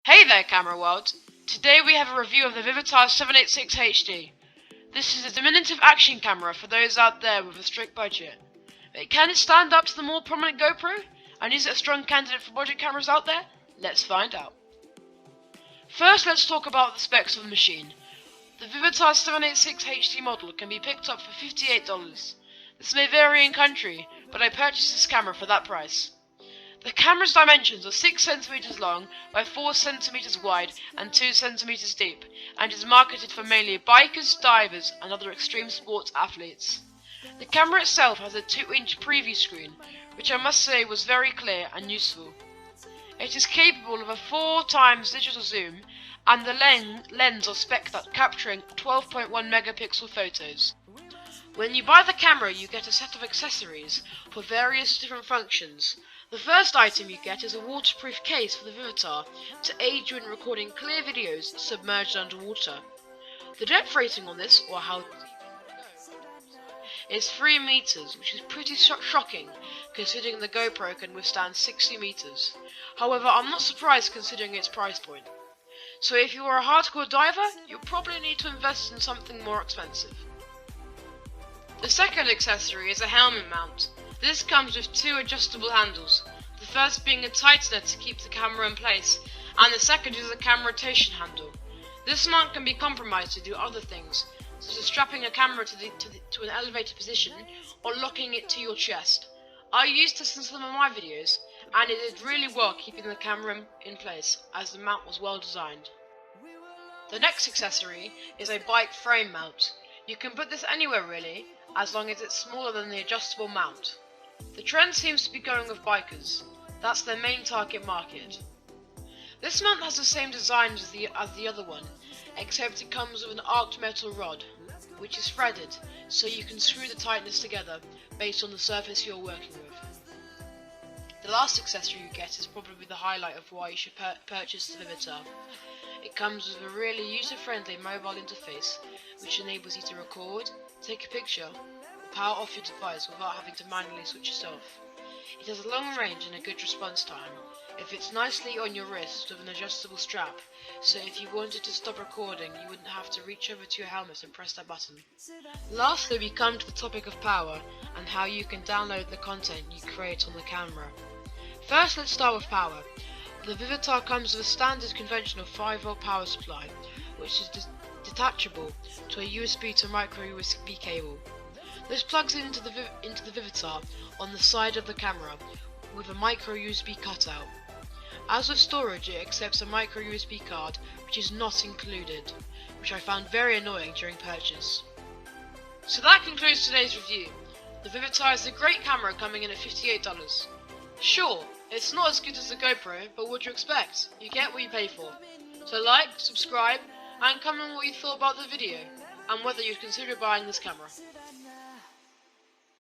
Hey there, camera world! Today we have a review of the Vivitar 786 HD. This is a diminutive action camera for those out there with a strict budget. But can it stand up to the more prominent GoPro? And is it a strong candidate for budget cameras out there? Let's find out. First, let's talk about the specs of the machine. The Vivitar 786 HD model can be picked up for $58. This may vary in country, but I purchased this camera for that price. The camera's dimensions are 6 cm long by 4 cm wide and 2 cm deep, and is marketed for mainly bikers, divers and other extreme sports athletes. The camera itself has a 2-inch preview screen, which I must say was very clear and useful. It is capable of a 4x digital zoom, and the lens are spec'd at capturing 12.1 megapixel photos. When you buy the camera, you get a set of accessories for various different functions. The first item you get is a waterproof case for the Vivitar to aid you in recording clear videos submerged underwater. The depth rating on this, or how deep you can go, is 3 meters, which is pretty shocking considering the GoPro can withstand 60 meters. However, I'm not surprised considering its price point. So if you are a hardcore diver, you'll probably need to invest in something more expensive. The second accessory is a helmet mount. This comes with 2 adjustable handles, the first being a tightener to keep the camera in place, and the second is a camera rotation handle. This mount can be compromised to do other things, such as strapping a camera to an elevated position or locking it to your chest. I used this in some of my videos, and it did really well keeping the camera in place, as the mount was well designed. The next accessory is a bike frame mount. You can put this anywhere really, as long as it's smaller than the adjustable mount. The trend seems to be going with bikers. That's their main target market. This mount has the same design as the other one, except it comes with an arced metal rod, which is threaded, so you can screw the tightness together based on the surface you're working with. The last accessory you get is probably the highlight of why you should purchase the Vivitar. It comes with a really user-friendly mobile interface, which enables you to record, take a picture, or power off your device without having to manually switch it off. It has a long range and a good response time. It fits nicely on your wrist with an adjustable strap, so if you wanted to stop recording, you wouldn't have to reach over to your helmet and press that button. Lastly, we come to the topic of power and how you can download the content you create on the camera. First, let's start with power. The Vivitar comes with a standard conventional 5V power supply, which is detachable to a USB to micro USB cable. This plugs into the Vivitar on the side of the camera with a micro USB cutout. As with storage, it accepts a micro USB card, which is not included, which I found very annoying during purchase. So that concludes today's review. The Vivitar is a great camera coming in at $58. Sure, it's not as good as the GoPro, but what do you expect? You get what you pay for. So like, subscribe, and comment what you thought about the video, and whether you'd consider buying this camera.